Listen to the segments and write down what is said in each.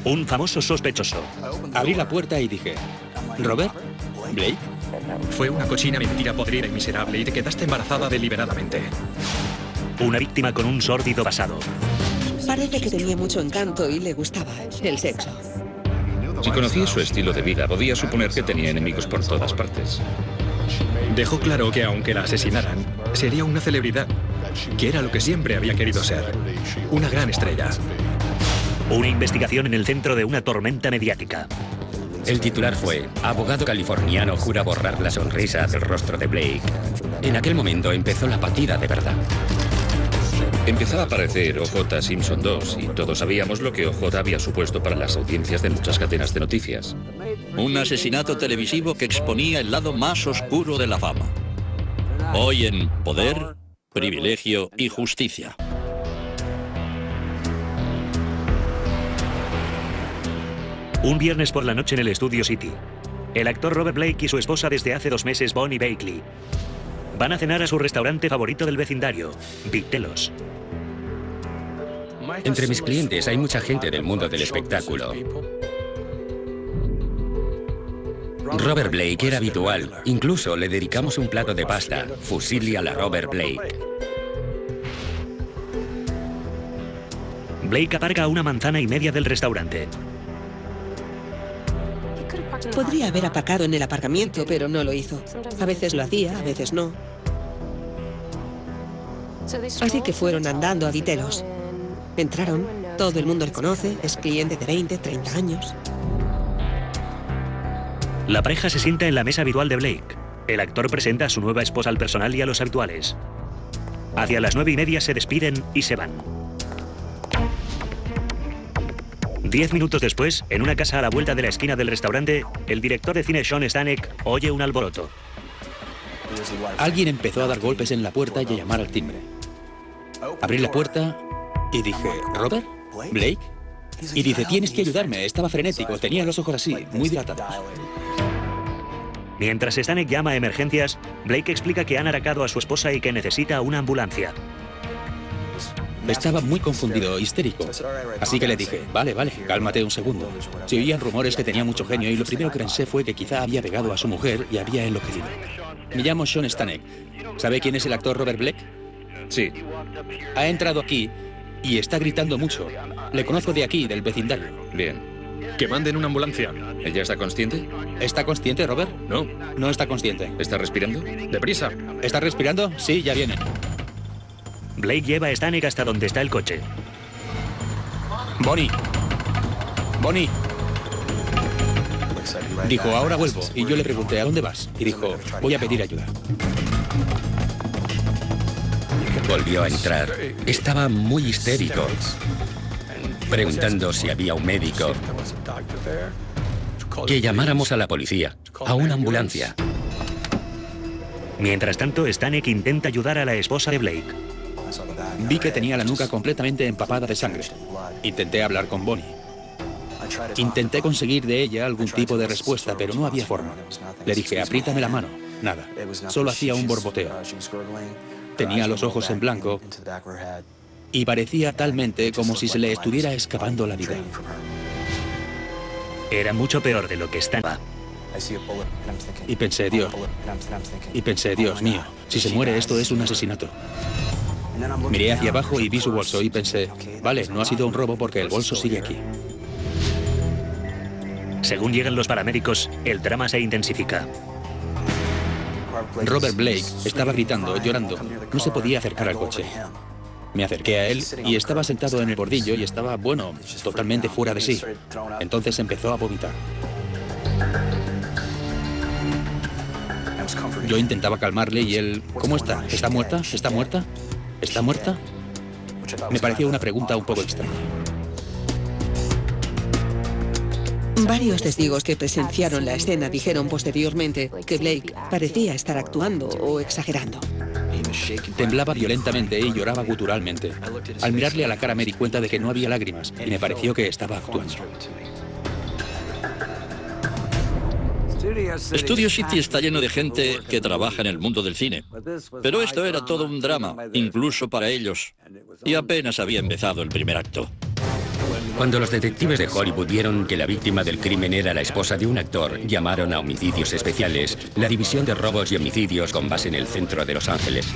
Un famoso sospechoso. Abrí la puerta y dije, ¿Robert? ¿Blake? Fue una cochina mentira podrida y miserable y te quedaste embarazada deliberadamente. Una víctima con un sórdido pasado. Parece que tenía mucho encanto y le gustaba el sexo. Si conocía su estilo de vida, podía suponer que tenía enemigos por todas partes. Dejó claro que aunque la asesinaran, sería una celebridad, que era lo que siempre había querido ser. Una gran estrella. Una investigación en el centro de una tormenta mediática. El titular fue: abogado californiano jura borrar la sonrisa del rostro de Blake. En aquel momento empezó la partida de verdad. Empezaba a aparecer O.J. Simpson 2 y todos sabíamos lo que O.J. había supuesto para las audiencias de muchas cadenas de noticias. Un asesinato televisivo que exponía el lado más oscuro de la fama. Hoy en Poder, Privilegio y Justicia. Un viernes por la noche en el Studio City. El actor Robert Blake y su esposa desde hace 2 meses, Bonnie Bakley, van a cenar a su restaurante favorito del vecindario, Vitelos. Entre mis clientes hay mucha gente del mundo del espectáculo. Robert Blake era habitual. Incluso le dedicamos un plato de pasta, fusilli a la Robert Blake. Blake aparca a 1,5 manzanas del restaurante. Podría haber aparcado en el aparcamiento, pero no lo hizo. A veces lo hacía, a veces no. Así que fueron andando a Vitelos. Entraron, todo el mundo le conoce, es cliente de 20, 30 años. La pareja se sienta en la mesa habitual de Blake. El actor presenta a su nueva esposa al personal y a los habituales. Hacia las 9:30 se despiden y se van. 10 minutos después, en una casa a la vuelta de la esquina del restaurante, el director de cine Sean Stanek oye un alboroto. Alguien empezó a dar golpes en la puerta y a llamar al timbre. Abrí la puerta y dije, ¿Robert? ¿Blake? Y dice, tienes que ayudarme. Estaba frenético, tenía los ojos así, muy dilatados. Mientras Stanek llama a emergencias, Blake explica que han atacado a su esposa y que necesita una ambulancia. Estaba muy confundido, histérico. Así que le dije, vale, cálmate un segundo. Se oían rumores que tenía mucho genio y lo primero que pensé fue que quizá había pegado a su mujer y había enloquecido. Me llamo Sean Stanek. ¿Sabe quién es el actor Robert Blake? Sí. Ha entrado aquí y está gritando mucho. Le conozco de aquí, del vecindario. Bien. Que manden una ambulancia. ¿Ella está consciente? ¿Está consciente, Robert? No. No está consciente. ¿Está respirando? Deprisa. ¿Está respirando? Sí, ya viene. Blake lleva a Stanek hasta donde está el coche. Bonnie. Bonnie. Dijo, ahora vuelvo. Y yo le pregunté, ¿a dónde vas? Y dijo, voy a pedir ayuda. Volvió a entrar. Estaba muy histérico, preguntando si había un médico. Que llamáramos a la policía, a una ambulancia. Mientras tanto, Stanek intenta ayudar a la esposa de Blake. Vi que tenía la nuca completamente empapada de sangre. Intenté hablar con Bonnie. Intenté conseguir de ella algún tipo de respuesta, pero no había forma. Le dije, apriétame la mano. Nada. Solo hacía un borboteo. Tenía los ojos en blanco y parecía talmente como si se le estuviera escapando la vida. Era mucho peor de lo que estaba. Y pensé, Dios mío, si se muere esto es un asesinato. Miré hacia abajo y vi su bolso y pensé, vale, no ha sido un robo porque el bolso sigue aquí. Según llegan los paramédicos, el drama se intensifica. Robert Blake estaba gritando, llorando. No se podía acercar al coche. Me acerqué a él y estaba sentado en el bordillo y estaba, bueno, totalmente fuera de sí. Entonces empezó a vomitar. Yo intentaba calmarle y él, ¿cómo está? ¿Está muerta? ¿Está muerta? ¿Está muerta? Me parecía una pregunta un poco extraña. Varios testigos que presenciaron la escena dijeron posteriormente que Blake parecía estar actuando o exagerando. Temblaba violentamente y lloraba guturalmente. Al mirarle a la cara me di cuenta de que no había lágrimas y me pareció que estaba actuando. Studio City está lleno de gente que trabaja en el mundo del cine. Pero esto era todo un drama, incluso para ellos. Y apenas había empezado el primer acto. Cuando los detectives de Hollywood vieron que la víctima del crimen era la esposa de un actor, llamaron a Homicidios Especiales, la división de robos y homicidios con base en el centro de Los Ángeles.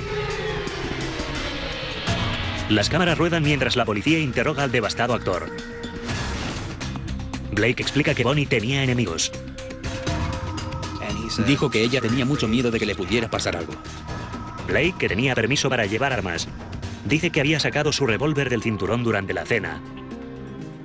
Las cámaras ruedan mientras la policía interroga al devastado actor. Blake explica que Bonnie tenía enemigos. Dijo que ella tenía mucho miedo de que le pudiera pasar algo. Blake, que tenía permiso para llevar armas, dice que había sacado su revólver del cinturón durante la cena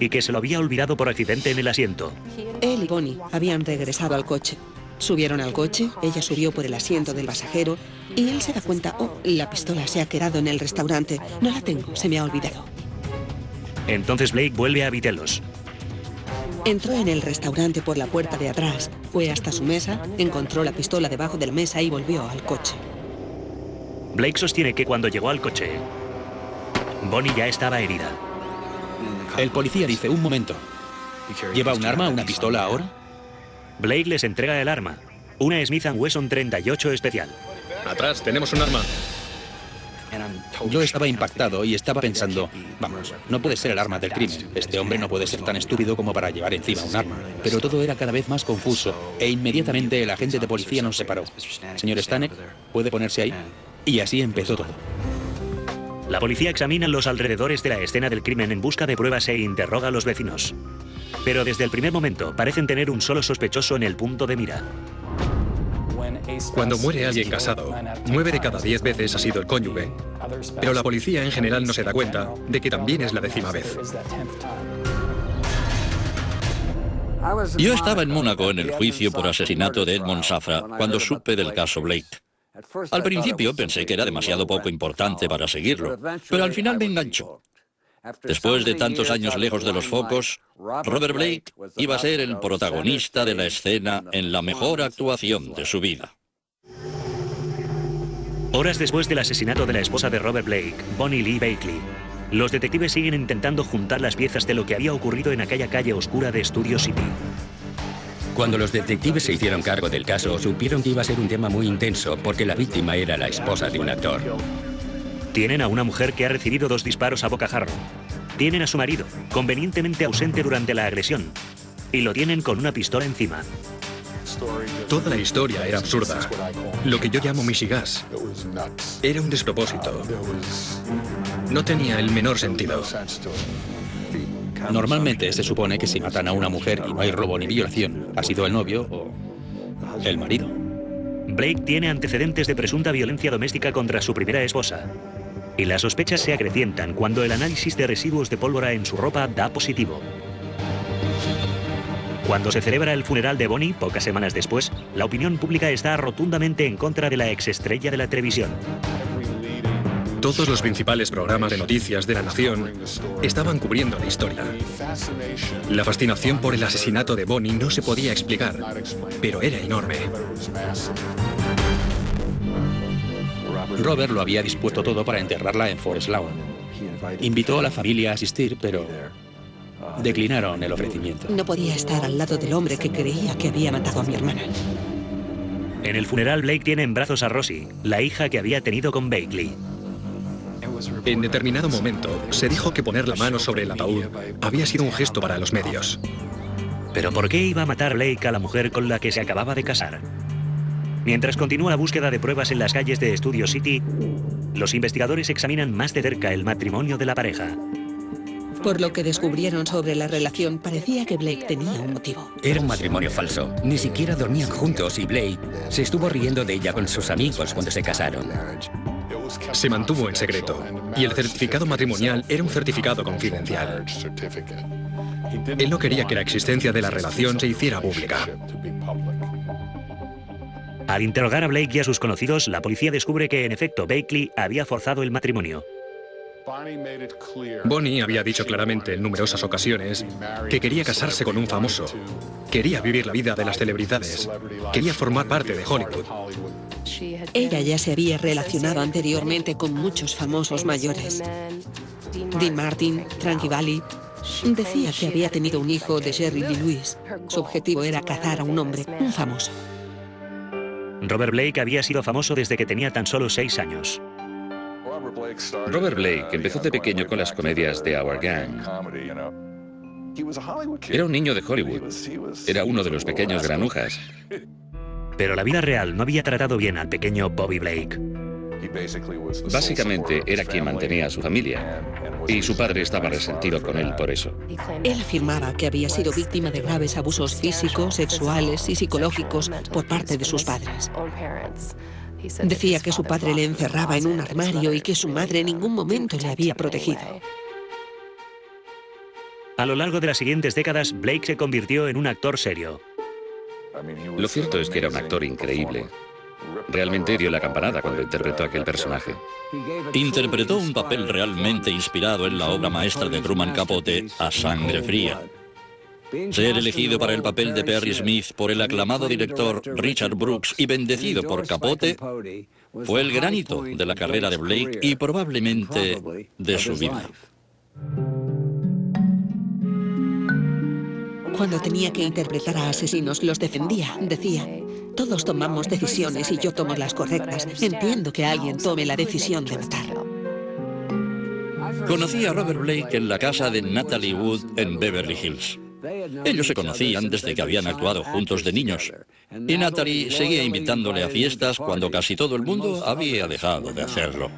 y que se lo había olvidado por accidente en el asiento. Él y Bonnie habían regresado al coche. Subieron al coche, ella subió por el asiento del pasajero y él se da cuenta, oh, la pistola se ha quedado en el restaurante. No la tengo, se me ha olvidado. Entonces Blake vuelve a Vitelos. Entró en el restaurante por la puerta de atrás, fue hasta su mesa, encontró la pistola debajo de la mesa y volvió al coche. Blake sostiene que cuando llegó al coche, Bonnie ya estaba herida. El policía dice, un momento. ¿Lleva un arma, una pistola ahora? Blake les entrega el arma, una Smith & Wesson 38 especial. Atrás, tenemos un arma. Yo estaba impactado y estaba pensando, vamos, no puede ser el arma del crimen. Este hombre no puede ser tan estúpido como para llevar encima un arma. Pero todo era cada vez más confuso e inmediatamente el agente de policía nos separó. Señor Stanek, ¿puede ponerse ahí? Y así empezó todo. La policía examina los alrededores de la escena del crimen en busca de pruebas e interroga a los vecinos. Pero desde el primer momento parecen tener un solo sospechoso en el punto de mira. Cuando muere alguien casado, 9 de cada 10 veces ha sido el cónyuge. Pero la policía en general no se da cuenta de que también es la 10ª vez. Yo estaba en Mónaco en el juicio por asesinato de Edmond Safra cuando supe del caso Blake. Al principio pensé que era demasiado poco importante para seguirlo, pero al final me enganchó. Después de tantos años lejos de los focos, Robert Blake iba a ser el protagonista de la escena en la mejor actuación de su vida. Horas después del asesinato de la esposa de Robert Blake, Bonnie Lee Bakley, los detectives siguen intentando juntar las piezas de lo que había ocurrido en aquella calle oscura de Studio City. Cuando los detectives se hicieron cargo del caso, supieron que iba a ser un tema muy intenso porque la víctima era la esposa de un actor. Tienen a una mujer que ha recibido 2 disparos a bocajarro. Tienen a su marido, convenientemente ausente durante la agresión. Y lo tienen con una pistola encima. Toda la historia era absurda. Lo que yo llamo michigas. Era un despropósito. No tenía el menor sentido. Normalmente se supone que si matan a una mujer y no hay robo ni violación, ha sido el novio o el marido. Blake tiene antecedentes de presunta violencia doméstica contra su primera esposa. Y las sospechas se acrecientan cuando el análisis de residuos de pólvora en su ropa da positivo. Cuando se celebra el funeral de Bonnie, pocas semanas después, la opinión pública está rotundamente en contra de la exestrella de la televisión. Todos los principales programas de noticias de la nación estaban cubriendo la historia. La fascinación por el asesinato de Bonnie no se podía explicar, pero era enorme. Robert lo había dispuesto todo para enterrarla en Forest Lawn. Invitó a la familia a asistir, pero declinaron el ofrecimiento. No podía estar al lado del hombre que creía que había matado a mi hermana. En el funeral, Blake tiene en brazos a Rosie, la hija que había tenido con Bakley. En determinado momento, se dijo que poner la mano sobre el ataúd había sido un gesto para los medios. ¿Pero por qué iba a matar Blake a la mujer con la que se acababa de casar? Mientras continúa la búsqueda de pruebas en las calles de Studio City, los investigadores examinan más de cerca el matrimonio de la pareja. Por lo que descubrieron sobre la relación, parecía que Blake tenía un motivo. Era un matrimonio falso. Ni siquiera dormían juntos y Blake se estuvo riendo de ella con sus amigos cuando se casaron. Se mantuvo en secreto y el certificado matrimonial era un certificado confidencial. Él no quería que la existencia de la relación se hiciera pública. Al interrogar a Blake y a sus conocidos, la policía descubre que, en efecto, Bakley había forzado el matrimonio. Bonnie había dicho claramente en numerosas ocasiones que quería casarse con un famoso. Quería vivir la vida de las celebridades. Quería formar parte de Hollywood. Ella ya se había relacionado anteriormente con muchos famosos mayores. Dean Martin, Frankie Valli. Decía que había tenido un hijo de Jerry Lee Lewis. Su objetivo era cazar a un hombre, un famoso. Robert Blake había sido famoso desde que tenía tan solo 6 años. Robert Blake empezó de pequeño con las comedias de Our Gang. Era un niño de Hollywood. Era uno de los pequeños granujas. Pero la vida real no había tratado bien al pequeño Bobby Blake. Básicamente era quien mantenía a su familia. Y su padre estaba resentido con él por eso. Él afirmaba que había sido víctima de graves abusos físicos, sexuales y psicológicos por parte de sus padres. Decía que su padre le encerraba en un armario y que su madre en ningún momento le había protegido. A lo largo de las siguientes décadas, Blake se convirtió en un actor serio. Lo cierto es que era un actor increíble. Realmente dio la campanada cuando interpretó aquel personaje. Interpretó un papel realmente inspirado en la obra maestra de Truman Capote, A Sangre Fría. Ser elegido para el papel de Perry Smith por el aclamado director Richard Brooks y bendecido por Capote fue el gran hito de la carrera de Blake y probablemente de su vida. Cuando tenía que interpretar a asesinos, los defendía. Decía, todos tomamos decisiones y yo tomo las correctas. Entiendo que alguien tome la decisión de matar. Conocí a Robert Blake en la casa de Natalie Wood en Beverly Hills. Ellos se conocían desde que habían actuado juntos de niños. Y Natalie seguía invitándole a fiestas cuando casi todo el mundo había dejado de hacerlo.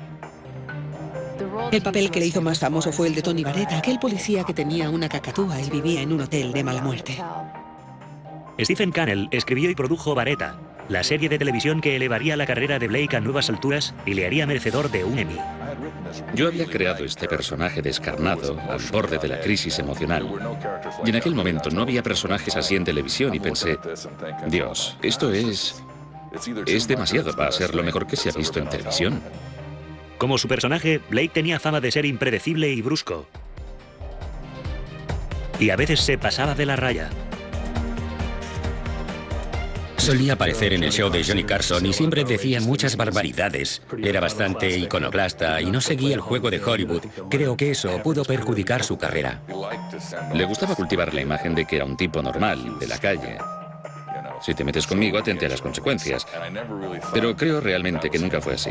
El papel que le hizo más famoso fue el de Tony Barrett, aquel policía que tenía una cacatúa y vivía en un hotel de mala muerte. Stephen Cannell escribió y produjo Baretta, la serie de televisión que elevaría la carrera de Blake a nuevas alturas y le haría merecedor de un Emmy. Yo había creado este personaje descarnado al borde de la crisis emocional. Y en aquel momento no había personajes así en televisión y pensé, Dios, esto es demasiado para ser lo mejor que se ha visto en televisión. Como su personaje, Blake tenía fama de ser impredecible y brusco. Y a veces se pasaba de la raya. Solía aparecer en el show de Johnny Carson y siempre decía muchas barbaridades. Era bastante iconoclasta y no seguía el juego de Hollywood. Creo que eso pudo perjudicar su carrera. Le gustaba cultivar la imagen de que era un tipo normal, de la calle. Si te metes conmigo, atente a las consecuencias. Pero creo realmente que nunca fue así.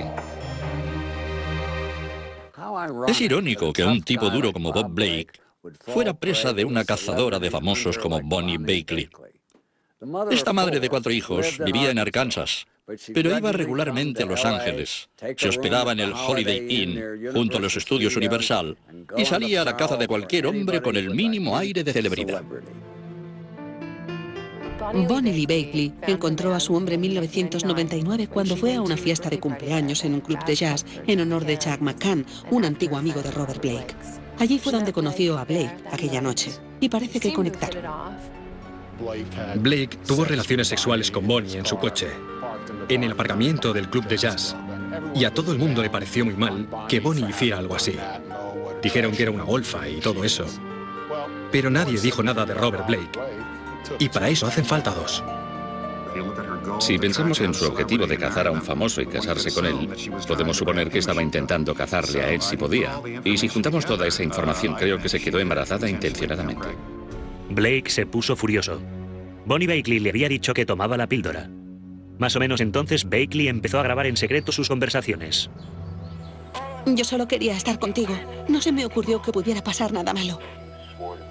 Es irónico que un tipo duro como Bob Blake fuera presa de una cazadora de famosos como Bonnie Bakley. Esta madre de 4 hijos vivía en Arkansas, pero iba regularmente a Los Ángeles. Se hospedaba en el Holiday Inn, junto a los estudios Universal, y salía a la caza de cualquier hombre con el mínimo aire de celebridad. Bonnie Lee Bakley encontró a su hombre en 1999 cuando fue a una fiesta de cumpleaños en un club de jazz en honor de Chuck McCann, un antiguo amigo de Robert Blake. Allí fue donde conoció a Blake aquella noche y parece que conectaron. Blake tuvo relaciones sexuales con Bonnie en su coche, en el aparcamiento del club de jazz. Y a todo el mundo le pareció muy mal que Bonnie hiciera algo así. Dijeron que era una golfa y todo eso. Pero nadie dijo nada de Robert Blake. Y para eso hacen falta 2. Si pensamos en su objetivo de cazar a un famoso y casarse con él, podemos suponer que estaba intentando cazarle a él si podía. Y si juntamos toda esa información, creo que se quedó embarazada intencionadamente. Blake se puso furioso. Bonnie Bakley le había dicho que tomaba la píldora. Más o menos entonces, Bakley empezó a grabar en secreto sus conversaciones. Yo solo quería estar contigo. No se me ocurrió que pudiera pasar nada malo.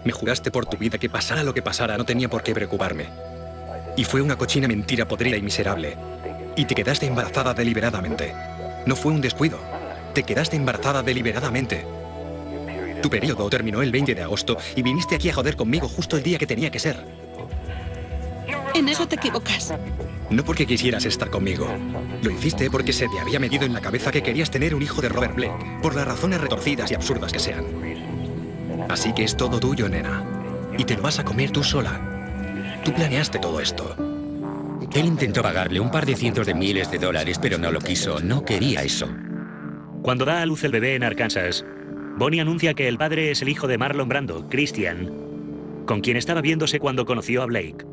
Me juraste por tu vida que pasara lo que pasara, no tenía por qué preocuparme. Y fue una cochina mentira podrida y miserable. Y te quedaste embarazada deliberadamente. No fue un descuido. Te quedaste embarazada deliberadamente. Tu periodo terminó el 20 de agosto y viniste aquí a joder conmigo justo el día que tenía que ser. En eso te equivocas. No porque quisieras estar conmigo. Lo hiciste porque se te había metido en la cabeza que querías tener un hijo de Robert Blake, por las razones retorcidas y absurdas que sean. Así que es todo tuyo, nena. Y te lo vas a comer tú sola. Tú planeaste todo esto. Él intentó pagarle un par de cientos de miles de dólares, pero no lo quiso. No quería eso. Cuando da a luz el bebé en Arkansas, Bonnie anuncia que el padre es el hijo de Marlon Brando, Christian, con quien estaba viéndose cuando conoció a Blake.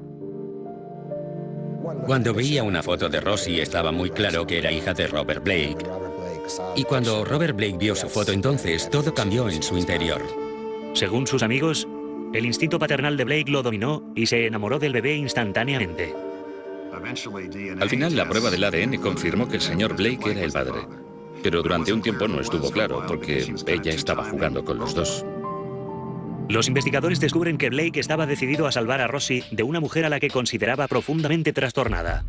Cuando veía una foto de Rosie estaba muy claro que era hija de Robert Blake. Y cuando Robert Blake vio su foto entonces, todo cambió en su interior. Según sus amigos, el instinto paternal de Blake lo dominó y se enamoró del bebé instantáneamente. Al final, la prueba del ADN confirmó que el señor Blake era el padre. Pero durante un tiempo no estuvo claro, porque ella estaba jugando con los dos. Los investigadores descubren que Blake estaba decidido a salvar a Rosie de una mujer a la que consideraba profundamente trastornada.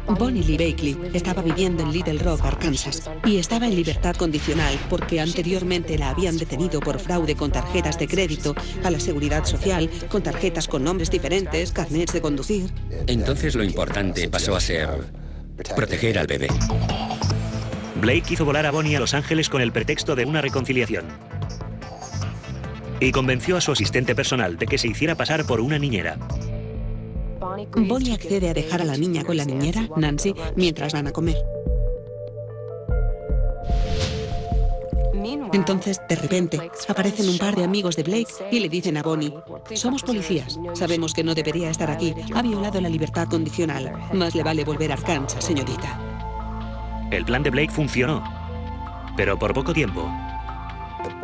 Bonnie Lee Bakley estaba viviendo en Little Rock, Arkansas, y estaba en libertad condicional porque anteriormente la habían detenido por fraude con tarjetas de crédito a la Seguridad Social, con tarjetas con nombres diferentes, carnets de conducir. Entonces lo importante pasó a ser proteger al bebé. Blake hizo volar a Bonnie a Los Ángeles con el pretexto de una reconciliación. Y convenció a su asistente personal de que se hiciera pasar por una niñera. Bonnie accede a dejar a la niña con la niñera, Nancy, mientras van a comer. Entonces, de repente, aparecen un par de amigos de Blake y le dicen a Bonnie: somos policías, sabemos que no debería estar aquí, ha violado la libertad condicional, más le vale volver a Arkansas, señorita. El plan de Blake funcionó, pero por poco tiempo.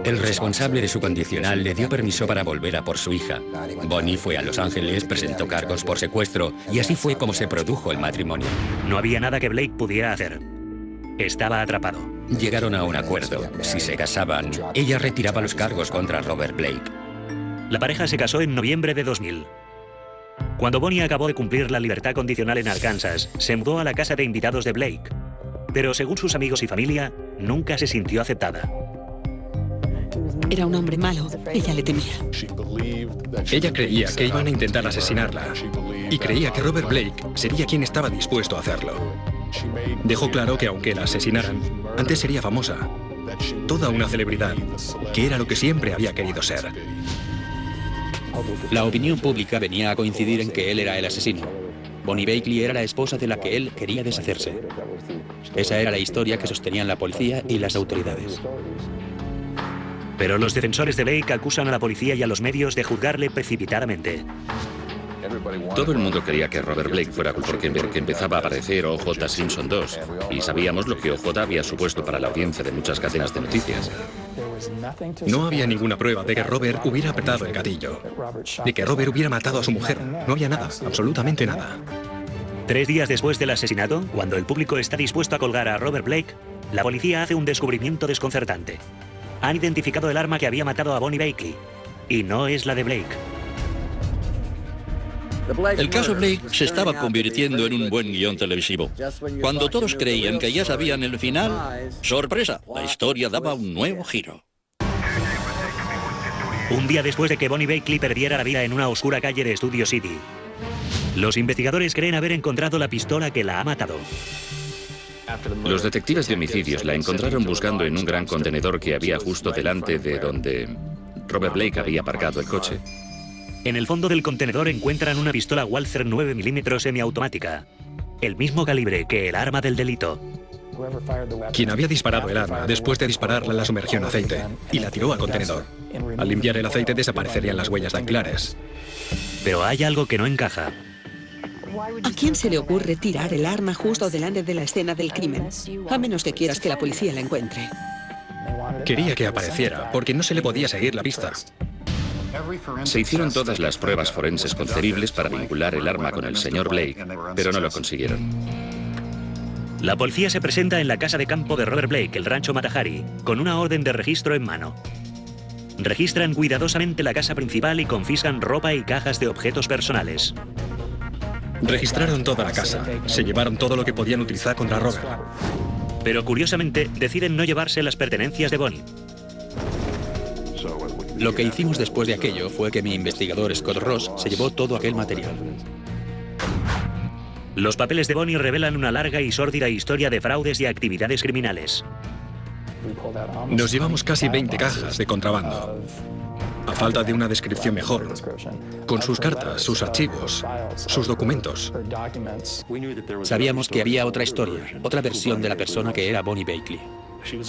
El responsable de su condicional le dio permiso para volver a por su hija. Bonnie fue a Los Ángeles, presentó cargos por secuestro y así fue como se produjo el matrimonio. No había nada que Blake pudiera hacer. Estaba atrapado. Llegaron a un acuerdo. Si se casaban, ella retiraba los cargos contra Robert Blake. La pareja se casó en noviembre de 2000. Cuando Bonnie acabó de cumplir la libertad condicional en Arkansas, se mudó a la casa de invitados de Blake. Pero según sus amigos y familia, nunca se sintió aceptada. Era un hombre malo, ella le temía. Ella creía que iban a intentar asesinarla y creía que Robert Blake sería quien estaba dispuesto a hacerlo. Dejó claro que aunque la asesinaran, antes sería famosa, toda una celebridad, que era lo que siempre había querido ser. La opinión pública venía a coincidir en que él era el asesino. Bonnie Bakley era la esposa de la que él quería deshacerse. Esa era la historia que sostenían la policía y las autoridades. Pero los defensores de Blake acusan a la policía y a los medios de juzgarle precipitadamente. Todo el mundo quería que Robert Blake fuera culpable porque empezaba a aparecer O.J. Simpson 2 y sabíamos lo que O.J. había supuesto para la audiencia de muchas cadenas de noticias. No había ninguna prueba de que Robert hubiera apretado el gatillo, de que Robert hubiera matado a su mujer. No había nada, absolutamente nada. 3 días después del asesinato, cuando el público está dispuesto a colgar a Robert Blake, la policía hace un descubrimiento desconcertante. Han identificado el arma que había matado a Bonnie Bakley, y no es la de Blake. El caso Blake se estaba convirtiendo en un buen guión televisivo. Cuando todos creían que ya sabían el final, ¡sorpresa! La historia daba un nuevo giro. Un día después de que Bonnie Bakley perdiera la vida en una oscura calle de Studio City, los investigadores creen haber encontrado la pistola que la ha matado. Los detectives de homicidios la encontraron buscando en un gran contenedor que había justo delante de donde Robert Blake había aparcado el coche. En el fondo del contenedor encuentran una pistola Walther 9 mm semiautomática, el mismo calibre que el arma del delito. Quien había disparado el arma después de dispararla la sumergió en aceite y la tiró al contenedor. Al limpiar el aceite desaparecerían las huellas dactilares. Pero hay algo que no encaja. ¿A quién se le ocurre tirar el arma justo delante de la escena del crimen? A menos que quieras que la policía la encuentre. Quería que apareciera, porque no se le podía seguir la pista. Se hicieron todas las pruebas forenses concebibles para vincular el arma con el señor Blake, pero no lo consiguieron. La policía se presenta en la casa de campo de Robert Blake, el rancho Matahari, con una orden de registro en mano. Registran cuidadosamente la casa principal y confiscan ropa y cajas de objetos personales. Registraron toda la casa. Se llevaron todo lo que podían utilizar contra Robert. Pero curiosamente, deciden no llevarse las pertenencias de Bonnie. Lo que hicimos después de aquello fue que mi investigador Scott Ross se llevó todo aquel material. Los papeles de Bonnie revelan una larga y sórdida historia de fraudes y actividades criminales. Nos llevamos casi 20 cajas de contrabando. A falta de una descripción mejor, con sus cartas, sus archivos, sus documentos. Sabíamos que había otra historia, otra versión de la persona que era Bonnie Bakley.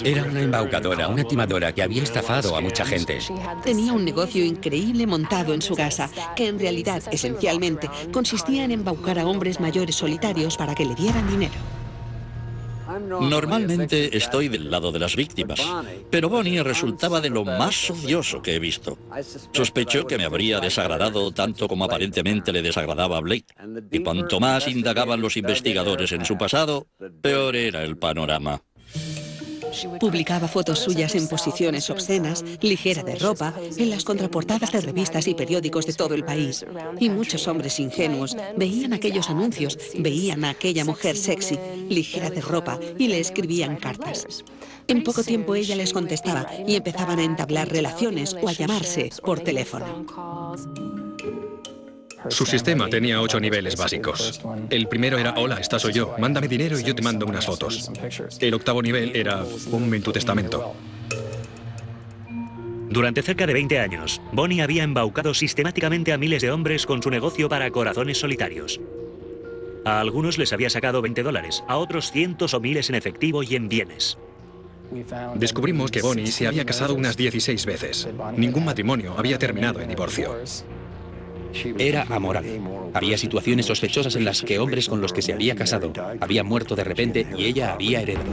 Era una embaucadora, una timadora que había estafado a mucha gente. Tenía un negocio increíble montado en su casa, que en realidad, esencialmente, consistía en embaucar a hombres mayores solitarios para que le dieran dinero. Normalmente estoy del lado de las víctimas, pero Bonnie resultaba de lo más odioso que he visto. Sospecho que me habría desagradado tanto como aparentemente le desagradaba a Blake. Y cuanto más indagaban los investigadores en su pasado, peor era el panorama. Publicaba fotos suyas en posiciones obscenas, ligera de ropa, en las contraportadas de revistas y periódicos de todo el país. Y muchos hombres ingenuos veían aquellos anuncios, veían a aquella mujer sexy, ligera de ropa, y le escribían cartas. En poco tiempo ella les contestaba y empezaban a entablar relaciones o a llamarse por teléfono. Su sistema tenía 8 niveles básicos. El primero era: hola, esta soy yo, mándame dinero y yo te mando unas fotos. El octavo nivel era: ponme en tu testamento. Durante cerca de 20 años, Bonnie había embaucado sistemáticamente a miles de hombres con su negocio para corazones solitarios. A algunos les había sacado $20, a otros cientos o miles en efectivo y en bienes. Descubrimos que Bonnie se había casado unas 16 veces. Ningún matrimonio había terminado en divorcio. Era amoral. Había situaciones sospechosas en las que hombres con los que se había casado habían muerto de repente y ella había heredado.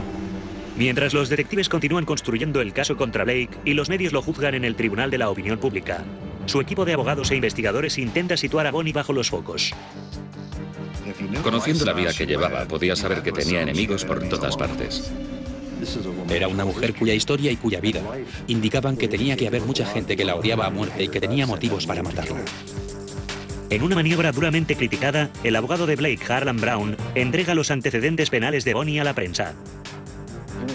Mientras los detectives continúan construyendo el caso contra Blake y los medios lo juzgan en el Tribunal de la Opinión Pública, su equipo de abogados e investigadores intenta situar a Bonnie bajo los focos. Conociendo la vida que llevaba, podía saber que tenía enemigos por todas partes. Era una mujer cuya historia y cuya vida indicaban que tenía que haber mucha gente que la odiaba a muerte y que tenía motivos para matarla. En una maniobra duramente criticada, el abogado de Blake, Harlan Brown, entrega los antecedentes penales de Bonnie a la prensa.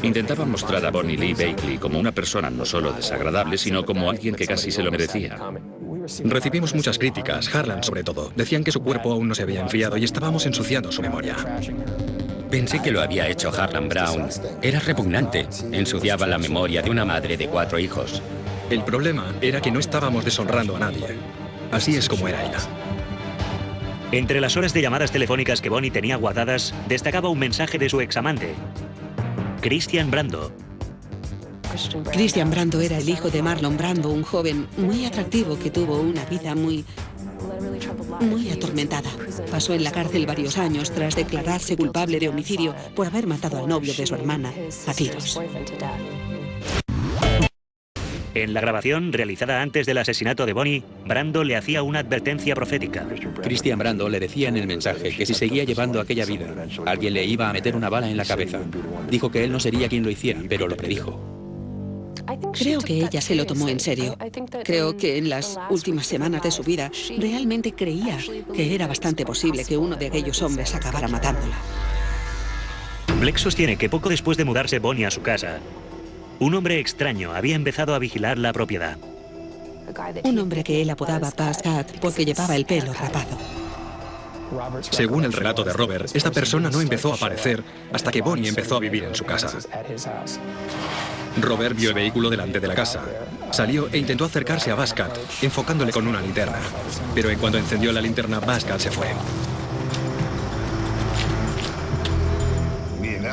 Intentaba mostrar a Bonnie Lee Bakley como una persona no solo desagradable, sino como alguien que casi se lo merecía. Recibimos muchas críticas, Harlan sobre todo. Decían que su cuerpo aún no se había enfriado y estábamos ensuciando su memoria. Pensé que lo había hecho Harlan Brown. Era repugnante. Ensuciaba la memoria de una madre de 4 hijos. El problema era que no estábamos deshonrando a nadie. Así es como era ella. Entre las horas de llamadas telefónicas que Bonnie tenía guardadas, destacaba un mensaje de su examante, Christian Brando. Christian Brando era el hijo de Marlon Brando, un joven muy atractivo que tuvo una vida muy atormentada. Pasó en la cárcel varios años tras declararse culpable de homicidio por haber matado al novio de su hermana a tiros. En la grabación, realizada antes del asesinato de Bonnie, Brando le hacía una advertencia profética. Christian Brando le decía en el mensaje que si seguía llevando aquella vida, alguien le iba a meter una bala en la cabeza. Dijo que él no sería quien lo hiciera, pero lo predijo. Creo que ella se lo tomó en serio. Creo que en las últimas semanas de su vida realmente creía que era bastante posible que uno de aquellos hombres acabara matándola. Blake sostiene que poco después de mudarse Bonnie a su casa, un hombre extraño había empezado a vigilar la propiedad. Un hombre que él apodaba Buzz Cut porque llevaba el pelo rapado. Según el relato de Robert, esta persona no empezó a aparecer hasta que Bonnie empezó a vivir en su casa. Robert vio el vehículo delante de la casa. Salió e intentó acercarse a Buzz Cut, enfocándole con una linterna. Pero en cuanto encendió la linterna, Buzz Cut se fue.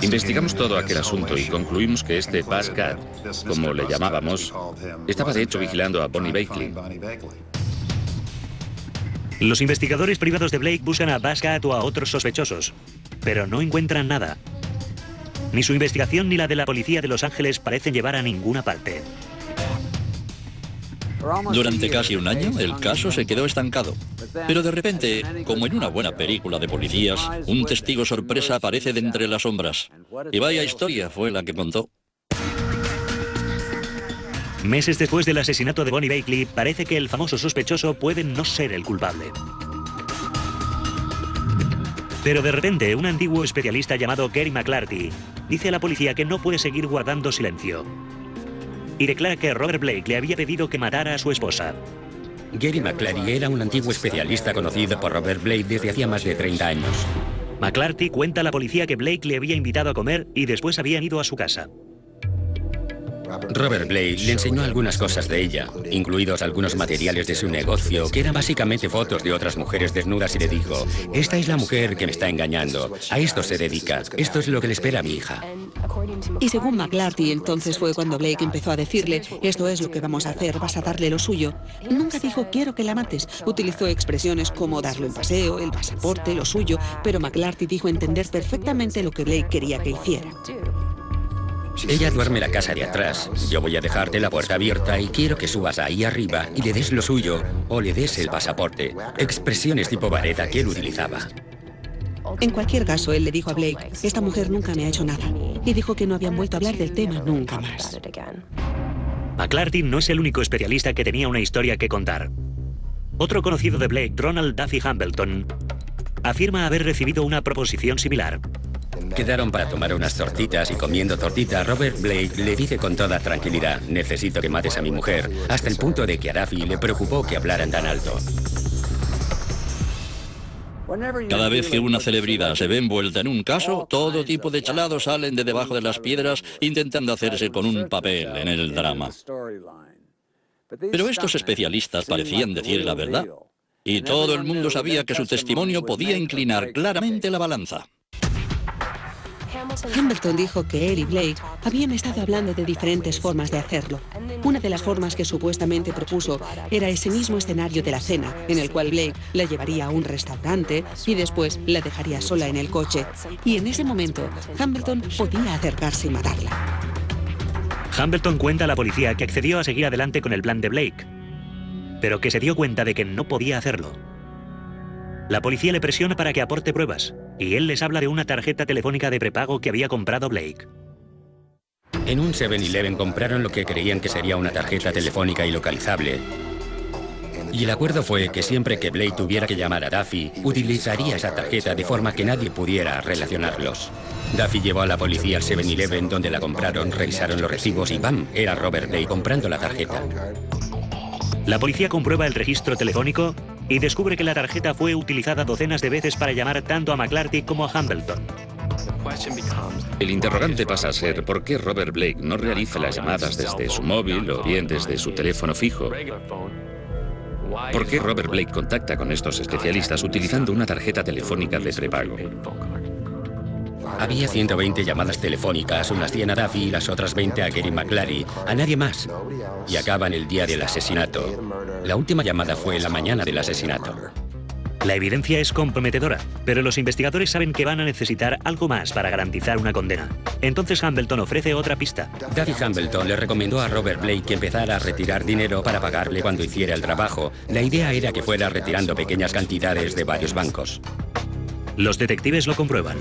Investigamos todo aquel asunto y concluimos que este Buzz Cut, como le llamábamos, estaba de hecho vigilando a Bonnie Bakley. Los investigadores privados de Blake buscan a Buzz Cut o a otros sospechosos, pero no encuentran nada. Ni su investigación ni la de la policía de Los Ángeles parecen llevar a ninguna parte. Durante casi un año, el caso se quedó estancado. Pero de repente, como en una buena película de policías, un testigo sorpresa aparece de entre las sombras. Y vaya historia fue la que contó. Meses después del asesinato de Bonnie Bakley, parece que el famoso sospechoso puede no ser el culpable. Pero de repente, un antiguo especialista llamado Gary McClarty dice a la policía que no puede seguir guardando silencio. Y declara que Robert Blake le había pedido que matara a su esposa. Gary McClarty era un antiguo especialista conocido por Robert Blake desde hacía más de 30 años. McClarty cuenta a la policía que Blake le había invitado a comer y después habían ido a su casa. Robert Blake le enseñó algunas cosas de ella, incluidos algunos materiales de su negocio, que eran básicamente fotos de otras mujeres desnudas, y le dijo: esta es la mujer que me está engañando, a esto se dedica, esto es lo que le espera a mi hija. Y según McClarty, entonces fue cuando Blake empezó a decirle: esto es lo que vamos a hacer, vas a darle lo suyo. Nunca dijo: quiero que la mates. Utilizó expresiones como darle un paseo, el pasaporte, lo suyo, pero McClarty dijo entender perfectamente lo que Blake quería que hiciera. Ella duerme en la casa de atrás. Yo voy a dejarte la puerta abierta y quiero que subas ahí arriba y le des lo suyo o le des el pasaporte. Expresiones tipo vareta que él utilizaba. En cualquier caso, él le dijo a Blake, esta mujer nunca me ha hecho nada. Y dijo que no habían vuelto a hablar del tema nunca más. McClarty no es el único especialista que tenía una historia que contar. Otro conocido de Blake, Ronald Duffy Hambleton, afirma haber recibido una proposición similar. Quedaron para tomar unas tortitas y comiendo tortitas, Robert Blake le dice con toda tranquilidad, necesito que mates a mi mujer, hasta el punto de que a Duffy le preocupó que hablaran tan alto. Cada vez que una celebridad se ve envuelta en un caso, todo tipo de chalados salen de debajo de las piedras intentando hacerse con un papel en el drama. Pero estos especialistas parecían decir la verdad, y todo el mundo sabía que su testimonio podía inclinar claramente la balanza. Hambleton dijo que él y Blake habían estado hablando de diferentes formas de hacerlo. Una de las formas que supuestamente propuso era ese mismo escenario de la cena, en el cual Blake la llevaría a un restaurante y después la dejaría sola en el coche. Y en ese momento, Hambleton podía acercarse y matarla. Hambleton cuenta a la policía que accedió a seguir adelante con el plan de Blake, pero que se dio cuenta de que no podía hacerlo. La policía le presiona para que aporte pruebas, y él les habla de una tarjeta telefónica de prepago que había comprado Blake. En un 7-Eleven compraron lo que creían que sería una tarjeta telefónica ilocalizable. Y el acuerdo fue que siempre que Blake tuviera que llamar a Duffy, utilizaría esa tarjeta de forma que nadie pudiera relacionarlos. Duffy llevó a la policía al 7-Eleven donde la compraron, revisaron los recibos y ¡bam! Era Robert Blake comprando la tarjeta. La policía comprueba el registro telefónico y descubre que la tarjeta fue utilizada docenas de veces para llamar tanto a McClarty como a Hambleton. El interrogante pasa a ser ¿por qué Robert Blake no realiza las llamadas desde su móvil o bien desde su teléfono fijo? ¿Por qué Robert Blake contacta con estos especialistas utilizando una tarjeta telefónica de prepago? Había 120 llamadas telefónicas, unas 100 a Duffy y las otras 20 a Gary McClarty, a nadie más. Y acaban el día del asesinato. La última llamada fue la mañana del asesinato. La evidencia es comprometedora, pero los investigadores saben que van a necesitar algo más para garantizar una condena. Entonces Hambleton ofrece otra pista. Duffy Hambleton le recomendó a Robert Blake que empezara a retirar dinero para pagarle cuando hiciera el trabajo. La idea era que fuera retirando pequeñas cantidades de varios bancos. Los detectives lo comprueban.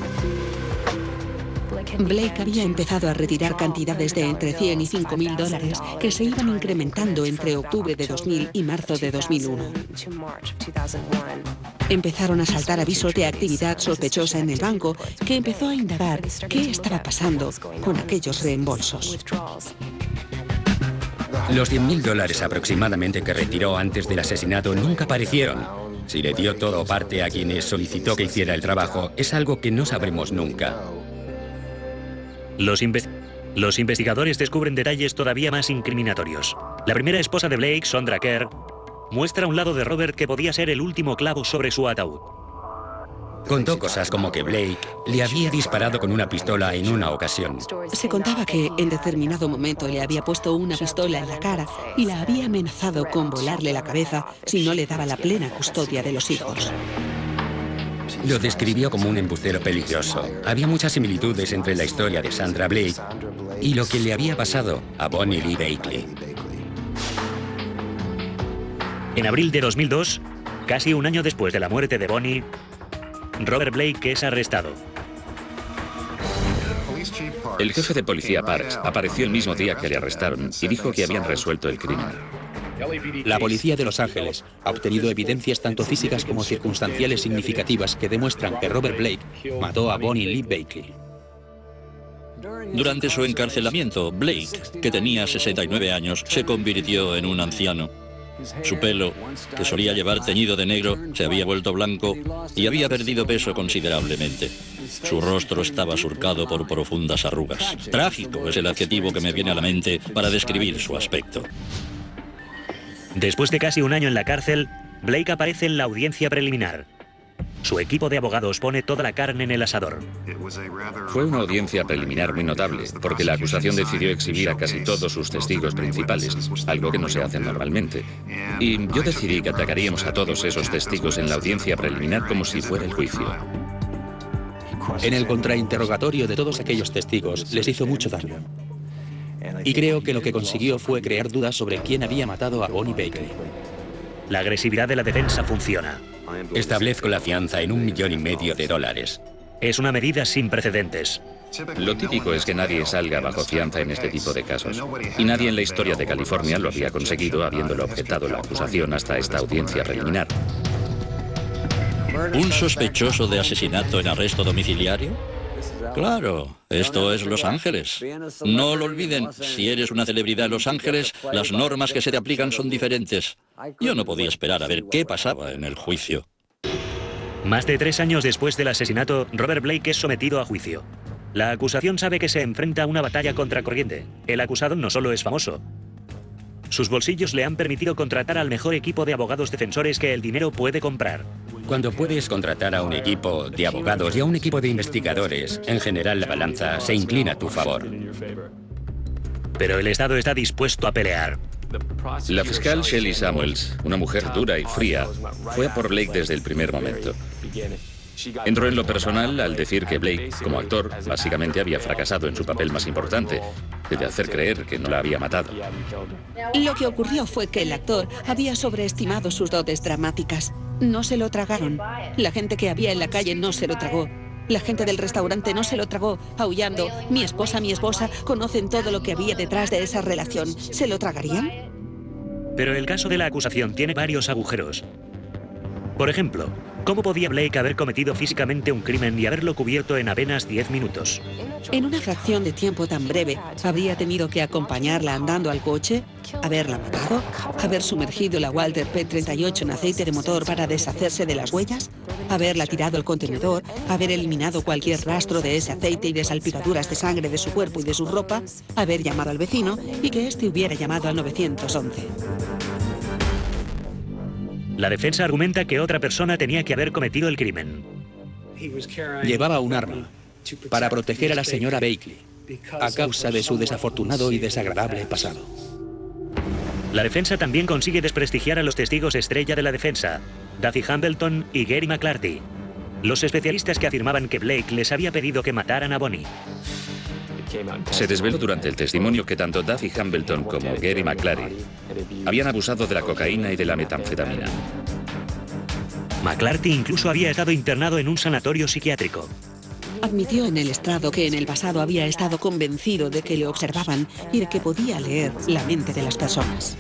Blake había empezado a retirar cantidades de entre 100 y 5.000 dólares que se iban incrementando entre octubre de 2000 y marzo de 2001. Empezaron a saltar avisos de actividad sospechosa en el banco, que empezó a indagar qué estaba pasando con aquellos reembolsos. Los $100.000 aproximadamente que retiró antes del asesinato nunca aparecieron. Si le dio todo o parte a quienes solicitó que hiciera el trabajo, es algo que no sabremos nunca. Los investigadores descubren detalles todavía más incriminatorios. La primera esposa de Blake, Sondra Kerr, muestra un lado de Robert que podía ser el último clavo sobre su ataúd. Contó cosas como que Blake le había disparado con una pistola en una ocasión. Se contaba que en determinado momento le había puesto una pistola en la cara y la había amenazado con volarle la cabeza si no le daba la plena custodia de los hijos. Lo describió como un embustero peligroso. Había muchas similitudes entre la historia de Sandra Blake y lo que le había pasado a Bonnie Lee Bakley. En abril de 2002, casi un año después de la muerte de Bonnie, Robert Blake es arrestado. El jefe de policía Parks apareció el mismo día que le arrestaron y dijo que habían resuelto el crimen. La policía de Los Ángeles ha obtenido evidencias tanto físicas como circunstanciales significativas que demuestran que Robert Blake mató a Bonnie Lee Bakley. Durante su encarcelamiento, Blake, que tenía 69 años, se convirtió en un anciano. Su pelo, que solía llevar teñido de negro, se había vuelto blanco y había perdido peso considerablemente. Su rostro estaba surcado por profundas arrugas. Trágico es el adjetivo que me viene a la mente para describir su aspecto. Después de casi un año en la cárcel, Blake aparece en la audiencia preliminar. Su equipo de abogados pone toda la carne en el asador. Fue una audiencia preliminar muy notable, porque la acusación decidió exhibir a casi todos sus testigos principales, algo que no se hace normalmente. Y yo decidí que atacaríamos a todos esos testigos en la audiencia preliminar como si fuera el juicio. En el contrainterrogatorio de todos aquellos testigos les hizo mucho daño. Y creo que lo que consiguió fue crear dudas sobre quién había matado a Bonnie Bakley. La agresividad de la defensa funciona. Establezco la fianza en $1,5 millones de dólares. Es una medida sin precedentes. Lo típico es que nadie salga bajo fianza en este tipo de casos. Y nadie en la historia de California lo había conseguido habiéndolo objetado la acusación hasta esta audiencia preliminar. ¿Un sospechoso de asesinato en arresto domiciliario? Claro, esto es Los Ángeles. No lo olviden, si eres una celebridad en Los Ángeles, las normas que se te aplican son diferentes. Yo no podía esperar a ver qué pasaba en el juicio. Más de 3 años después del asesinato, Robert Blake es sometido a juicio. La acusación sabe que se enfrenta a una batalla contracorriente. El acusado no solo es famoso. Sus bolsillos le han permitido contratar al mejor equipo de abogados defensores que el dinero puede comprar. Cuando puedes contratar a un equipo de abogados y a un equipo de investigadores, en general la balanza se inclina a tu favor. Pero el Estado está dispuesto a pelear. La fiscal Shelley Samuels, una mujer dura y fría, fue a por Blake desde el primer momento. Entró en lo personal al decir que Blake, como actor, básicamente había fracasado en su papel más importante, el de hacer creer que no la había matado. Lo que ocurrió fue que el actor había sobreestimado sus dotes dramáticas. No se lo tragaron. La gente que había en la calle no se lo tragó. La gente del restaurante no se lo tragó, aullando: mi esposa, conocen todo lo que había detrás de esa relación. ¿Se lo tragarían? Pero el caso de la acusación tiene varios agujeros. Por ejemplo, ¿cómo podía Blake haber cometido físicamente un crimen y haberlo cubierto en apenas 10 minutos? En una fracción de tiempo tan breve, ¿habría tenido que acompañarla andando al coche? ¿Haberla matado? ¿Haber sumergido la Walter P38 en aceite de motor para deshacerse de las huellas? ¿Haberla tirado al contenedor? ¿Haber eliminado cualquier rastro de ese aceite y de salpicaduras de sangre de su cuerpo y de su ropa? ¿Haber llamado al vecino y que éste hubiera llamado al 911? La defensa argumenta que otra persona tenía que haber cometido el crimen. Llevaba un arma para proteger a la señora Blakely a causa de su desafortunado y desagradable pasado. La defensa también consigue desprestigiar a los testigos estrella de la defensa, Duffy Hambleton y Gary McClarty, los especialistas que afirmaban que Blake les había pedido que mataran a Bonnie. Se desveló durante el testimonio que tanto Duffy Hambleton como Gary McClarty habían abusado de la cocaína y de la metanfetamina. McClarty incluso había estado internado en un sanatorio psiquiátrico. Admitió en el estrado que en el pasado había estado convencido de que le observaban y de que podía leer la mente de las personas.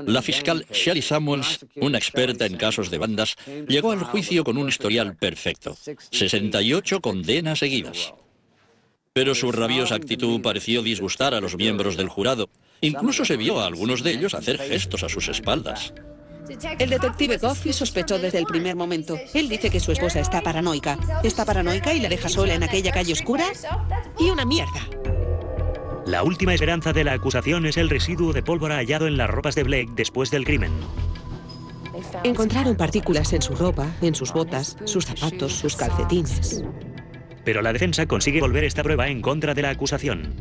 La fiscal Shelley Samuels, una experta en casos de bandas, llegó al juicio con un historial perfecto: 68 condenas seguidas. Pero su rabiosa actitud pareció disgustar a los miembros del jurado. Incluso se vio a algunos de ellos hacer gestos a sus espaldas. El detective Goffey sospechó desde el primer momento. Él dice que su esposa está paranoica. Está paranoica y la deja sola en aquella calle oscura. Y una mierda. La última esperanza de la acusación es el residuo de pólvora hallado en las ropas de Blake después del crimen. Encontraron partículas en su ropa, en sus botas, sus zapatos, sus calcetines. Pero la defensa consigue volver esta prueba en contra de la acusación.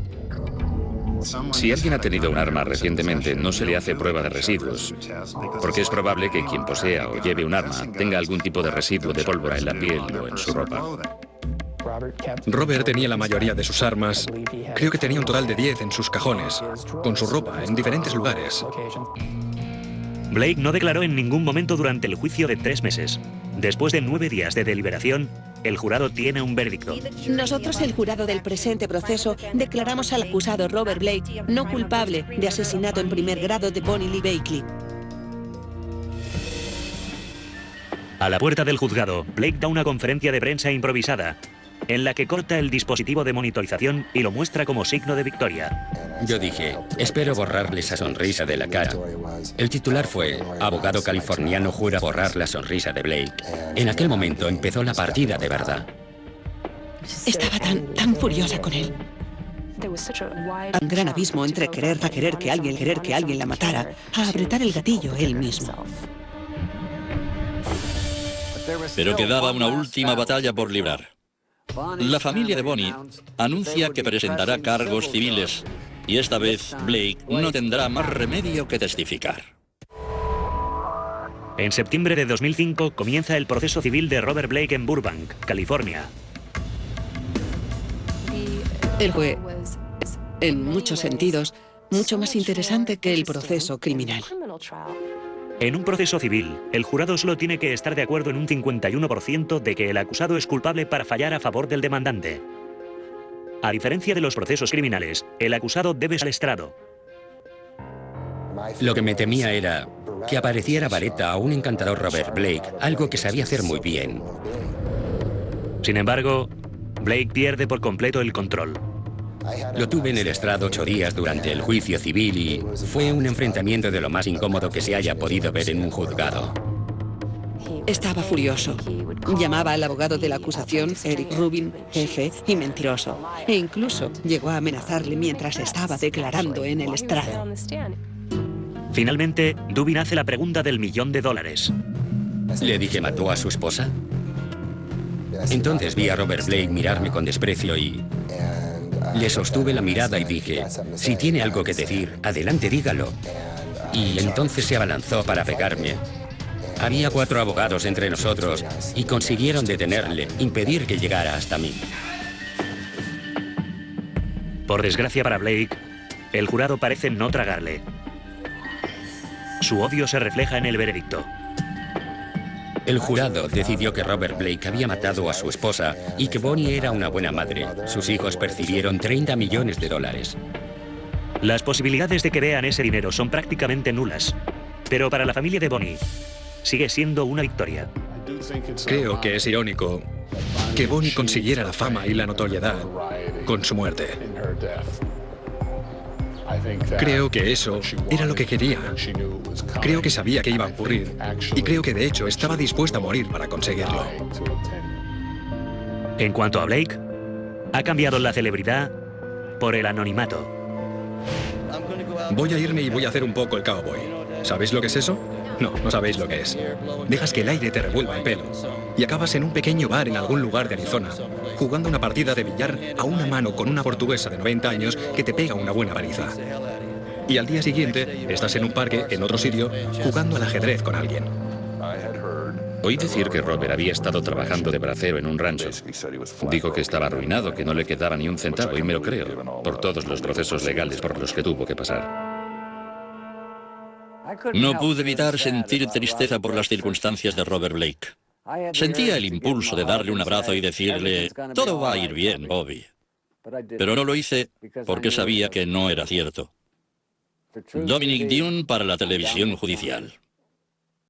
Si alguien ha tenido un arma recientemente, no se le hace prueba de residuos, porque es probable que quien posea o lleve un arma tenga algún tipo de residuo de pólvora en la piel o en su ropa. Robert tenía la mayoría de sus armas. Creo que tenía un total de 10 en sus cajones, con su ropa en diferentes lugares. Blake no declaró en ningún momento durante el juicio de 3 meses. Después de 9 días de deliberación, el jurado tiene un veredicto. Nosotros, el jurado del presente proceso, declaramos al acusado Robert Blake no culpable de asesinato en primer grado de Bonnie Lee Bakley. A la puerta del juzgado, Blake da una conferencia de prensa improvisada, en la que corta el dispositivo de monitorización y lo muestra como signo de victoria. Yo dije, espero borrarle esa sonrisa de la cara. El titular fue, abogado californiano jura borrar la sonrisa de Blake. En aquel momento empezó la partida de verdad. Estaba tan furiosa con él. Un gran abismo entre querer que alguien la matara, a apretar el gatillo él mismo. Pero quedaba una última batalla por librar. La familia de Bonnie anuncia que presentará cargos civiles y esta vez Blake no tendrá más remedio que testificar. En septiembre de 2005 comienza el proceso civil de Robert Blake en Burbank, California. Él fue, en muchos sentidos, mucho más interesante que el proceso criminal. En un proceso civil, el jurado solo tiene que estar de acuerdo en un 51% de que el acusado es culpable para fallar a favor del demandante. A diferencia de los procesos criminales, el acusado debe salir al estrado. Lo que me temía era que apareciera vareta a un encantador Robert Blake, algo que sabía hacer muy bien. Sin embargo, Blake pierde por completo el control. Lo tuve en el estrado 8 días durante el juicio civil y fue un enfrentamiento de lo más incómodo que se haya podido ver en un juzgado. Estaba furioso. Llamaba al abogado de la acusación, Eric Rubin, jefe y mentiroso. E incluso llegó a amenazarle mientras estaba declarando en el estrado. Finalmente, Dubin hace la pregunta del $1.000.000. Le dije, ¿mató a su esposa? Entonces vi a Robert Blake mirarme con desprecio y le sostuve la mirada y dije, si tiene algo que decir, adelante, dígalo. Y entonces se abalanzó para pegarme. Había 4 abogados entre nosotros y consiguieron detenerle, impedir que llegara hasta mí. Por desgracia para Blake, el jurado parece no tragarle. Su odio se refleja en el veredicto. El jurado decidió que Robert Blake había matado a su esposa y que Bonnie era una buena madre. Sus hijos percibieron $30 millones. Las posibilidades de que vean ese dinero son prácticamente nulas. Pero para la familia de Bonnie, sigue siendo una victoria. Creo que es irónico que Bonnie consiguiera la fama y la notoriedad con su muerte. Creo que eso era lo que quería. Creo que sabía que iba a ocurrir y creo que de hecho estaba dispuesta a morir para conseguirlo. En cuanto a Blake, ha cambiado la celebridad por el anonimato. Voy a irme y voy a hacer un poco el cowboy. ¿Sabéis lo que es eso? No, no sabéis lo que es. Dejas que el aire te revuelva el pelo y acabas en un pequeño bar en algún lugar de Arizona, jugando una partida de billar a una mano con una portuguesa de 90 años que te pega una buena paliza. Y al día siguiente estás en un parque, en otro sitio, jugando al ajedrez con alguien. Oí decir que Robert había estado trabajando de bracero en un rancho. Dijo que estaba arruinado, que no le quedaba ni un centavo, y me lo creo, por todos los procesos legales por los que tuvo que pasar. No pude evitar sentir tristeza por las circunstancias de Robert Blake. Sentía el impulso de darle un abrazo y decirle, todo va a ir bien, Bobby. Pero no lo hice porque sabía que no era cierto. Dominic Dunne para la televisión judicial.